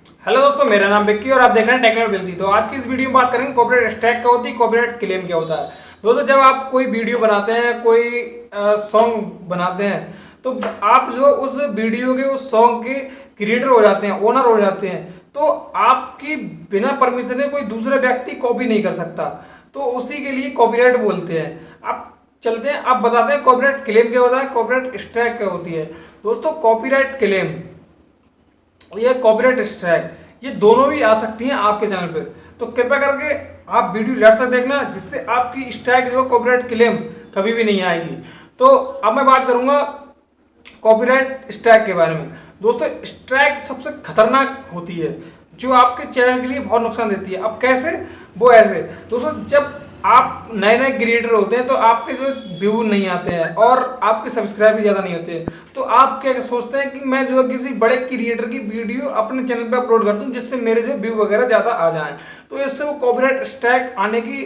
Hello दोस्तों, मेरा नाम बिक्की और आप देख रहे हैं टेक्निकल बिल्सी। तो आज की इस वीडियो में बात करेंगे कॉपीराइट स्ट्राइक क्या होती है, कॉपीराइट क्लेम क्या होता है। दोस्तों, जब आप कोई वीडियो बनाते हैं, कोई सॉन्ग बनाते हैं, तो आप जो उस वीडियो के उस सॉन्ग के क्रिएटर हो जाते हैं, ओनर हो जाते हैं, तो आपकी बिना परमिशन से कोई दूसरा व्यक्ति कॉपी नहीं कर सकता। तो उसी के लिए कॉपीराइट बोलते हैं। आप चलते हैं, आप बताते हैं कॉपीराइट क्लेम क्या होता है, कॉपीराइट स्ट्राइक क्या होती है। दोस्तों, कॉपीराइट क्लेम ये कॉपीराइट स्ट्राइक ये दोनों भी आ सकती हैं आपके चैनल पे। तो कृपया करके आप वीडियो लास्ट तक देखना, जिससे आपकी स्ट्राइक जो कॉपीराइट क्लेम कभी भी नहीं आएगी। तो अब मैं बात करूंगा कॉपीराइट स्ट्राइक के बारे में। दोस्तों, स्ट्राइक सबसे खतरनाक होती है, जो आपके चैनल के लिए बहुत नुकसान देती है। अब कैसे? वो ऐसे दोस्तों, जब आप नए नए क्रिएटर होते हैं तो आपके जो व्यू नहीं आते हैं और आपके सब्सक्राइब भी ज़्यादा नहीं होते हैं, तो आप क्या सोचते हैं कि मैं जो है किसी बड़े क्रिएटर की वीडियो अपने चैनल पे अपलोड कर दूं, जिससे मेरे जो व्यू वगैरह ज़्यादा आ जाएं। तो इससे वो कॉपीराइट स्ट्राइक आने की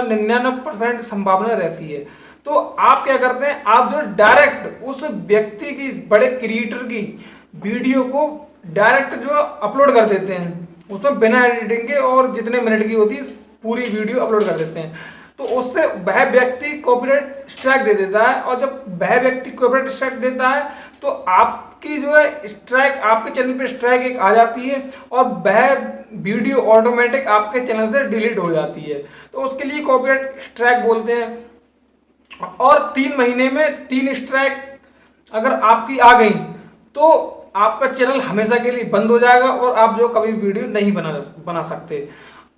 99% संभावना रहती है। तो आप क्या करते हैं, आप जो डायरेक्ट उस व्यक्ति की, बड़े क्रिएटर की वीडियो को डायरेक्ट जो अपलोड कर देते हैं, उसमें बिना एडिटिंग के, और जितने मिनट की होती है पूरी वीडियो अपलोड कर देते हैं। तो उससे वह व्यक्ति कॉपीराइट स्ट्राइक दे देता है, और जब वह व्यक्ति कॉपीराइट स्ट्राइक देता है तो आपकी जो है स्ट्राइक, आपके चैनल पे स्ट्राइक एक आ जाती है, और वह वीडियो ऑटोमेटिक आपके चैनल से डिलीट हो जाती है। तो उसके लिए कॉपीराइट स्ट्राइक बोलते हैं। और 3 महीने में 3 स्ट्राइक अगर आपकी आ गई तो आपका चैनल हमेशा के लिए बंद हो जाएगा, और आप जो कभी वीडियो नहीं बना सकते।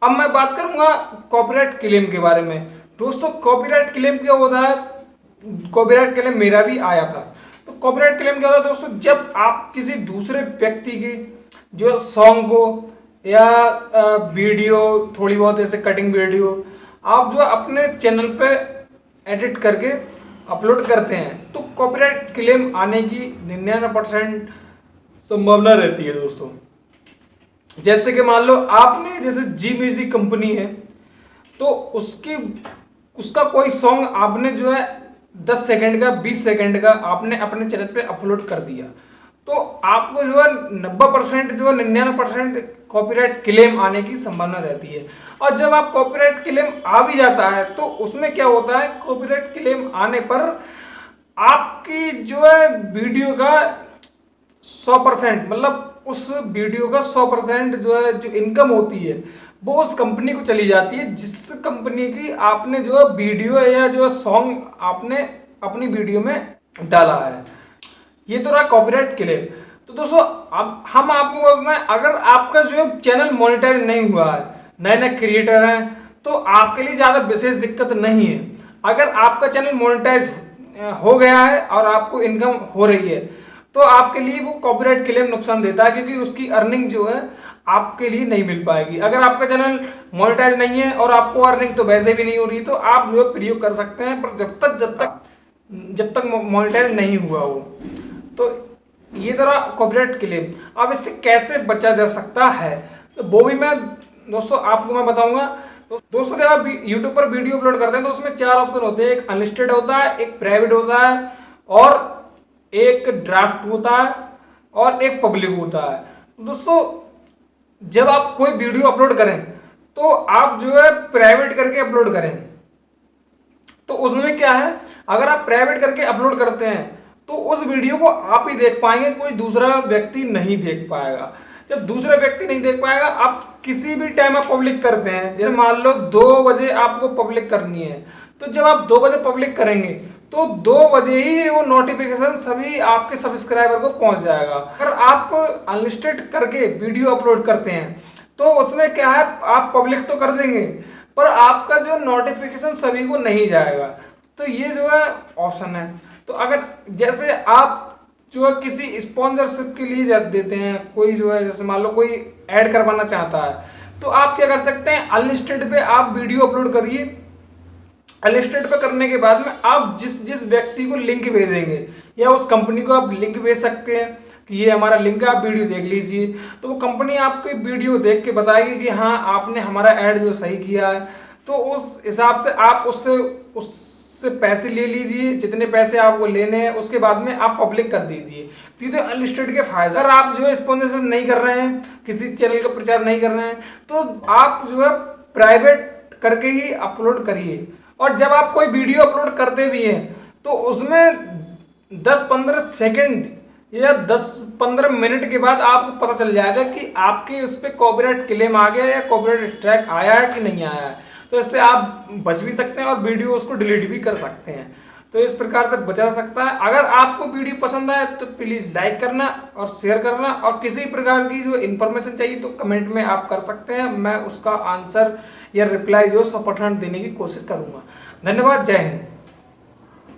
अब मैं बात करूंगा कॉपीराइट क्लेम के बारे में। दोस्तों, कॉपीराइट क्लेम क्या होता है? कॉपीराइट क्लेम मेरा भी आया था। तो कॉपीराइट क्लेम क्या होता है दोस्तों? जब आप किसी दूसरे व्यक्ति की जो सॉन्ग को या वीडियो, थोड़ी बहुत ऐसे कटिंग वीडियो, आप जो अपने चैनल पे एडिट करके अपलोड करते हैं, तो कॉपीराइट क्लेम आने की 99% संभावना रहती है दोस्तों। जैसे कि मान लो आपने, जैसे जी म्यूजिक कंपनी है, तो उसका कोई सॉन्ग आपने जो है 10 सेकंड का, 20 सेकंड का आपने अपने चैनल पे अपलोड कर दिया, तो आपको जो है 90% जो है 99% कॉपीराइट क्लेम आने की संभावना रहती है। और जब आप कॉपीराइट क्लेम आ भी जाता है, तो उसमें क्या होता है, कॉपीराइट क्लेम आने पर आपकी जो है वीडियो का 100%, मतलब उस वीडियो का 100% जो है, जो इनकम होती है, वो उस कंपनी को चली जाती है, जिस कंपनी की आपने जो है वीडियो या जो सॉन्ग आपने अपनी वीडियो में डाला है। ये तो रहा कॉपीराइट क्लेम। तो दोस्तों, अब हम आपको बताएं, अगर आपका जो चैनल मोनेटाइज नहीं हुआ है, नए नए क्रिएटर हैं, तो आपके लिए ज़्यादा विशेष दिक्कत नहीं है। अगर आपका चैनल मोनेटाइज हो गया है और आपको इनकम हो रही है, तो आपके लिए वो कॉपीराइट क्लेम नुकसान देता है, क्योंकि उसकी अर्निंग जो है आपके लिए नहीं मिल पाएगी। अगर आपका चैनल मोनेटाइज नहीं है और आपको अर्निंग तो वैसे भी नहीं हो रही, तो आप जो है प्रयोग कर सकते हैं, पर जब तक मोनेटाइज नहीं हुआ हो। तो ये तरह कॉपीराइट क्लेम। अब इससे कैसे बचा जा सकता है, तो वो भी मैं दोस्तों आपको मैं बताऊंगा। तो दोस्तों, जब आप यूट्यूब पर वीडियो अपलोड करते हैं, तो उसमें 4 ऑप्शन होते हैं। एक अनलिस्टेड होता है, एक प्राइवेट होता है, और एक ड्राफ्ट होता है, और एक पब्लिक होता है। दोस्तों, जब आप कोई वीडियो अपलोड करें, तो आप जो है प्राइवेट करके अपलोड करें। तो उसमें क्या है, अगर आप प्राइवेट करके अपलोड करते हैं, तो उस वीडियो को आप ही देख पाएंगे, कोई दूसरा व्यक्ति नहीं देख पाएगा। जब दूसरा व्यक्ति नहीं देख पाएगा, आप किसी भी टाइम आप पब्लिक करते हैं, जैसे मान लो 2 बजे आपको पब्लिक करनी है, तो जब आप 2 बजे पब्लिक करेंगे, तो 2 बजे ही वो नोटिफिकेशन सभी आपके सब्सक्राइबर को पहुंच जाएगा। अगर आप अनलिस्टेड करके वीडियो अपलोड करते हैं, तो उसमें क्या है, आप पब्लिक तो कर देंगे, पर आपका जो नोटिफिकेशन सभी को नहीं जाएगा। तो ये जो है ऑप्शन है। तो अगर जैसे आप जो है किसी स्पॉन्सरशिप के लिए देते हैं, कोई जो है, जैसे मान लो कोई ऐड करवाना चाहता है, तो आप क्या कर सकते हैं, अनलिस्टेड पे आप वीडियो अपलोड करिए। अनलिस्टेड पे करने के बाद में आप जिस व्यक्ति को लिंक भेजेंगे, या उस कंपनी को आप लिंक भेज सकते हैं कि ये हमारा लिंक है, आप वीडियो देख लीजिए। तो वो कंपनी आपकी वीडियो देख के बताएगी कि हाँ, आपने हमारा ऐड जो सही किया है। तो उस हिसाब से आप उससे उससे पैसे ले लीजिए, जितने पैसे आपको लेने हैं, उसके बाद में आप पब्लिक कर दीजिए। तो ये तो अनलिस्टेड के फायदा। अगर आप जो है स्पॉन्सरशिप नहीं कर रहे हैं, किसी चैनल का प्रचार नहीं कर रहे हैं, तो आप जो है प्राइवेट करके ही अपलोड करिए। और जब आप कोई वीडियो अपलोड करते भी हैं तो उसमें 10-15 सेकंड या 10-15 मिनट के बाद आपको पता चल जाएगा कि आपके उस पर कॉपीराइट क्लेम आ गया या कॉपीराइट स्ट्राइक आया है कि नहीं आया है। तो इससे आप बच भी सकते हैं और वीडियो उसको डिलीट भी कर सकते हैं। तो इस प्रकार से बचा जा सकता है। अगर आपको वीडियो पसंद आए तो प्लीज लाइक करना और शेयर करना, और किसी प्रकार की जो इन्फॉर्मेशन चाहिए तो कमेंट में आप कर सकते हैं। मैं उसका आंसर या रिप्लाई जो 100% देने की कोशिश करूंगा। धन्यवाद। जय हिंद।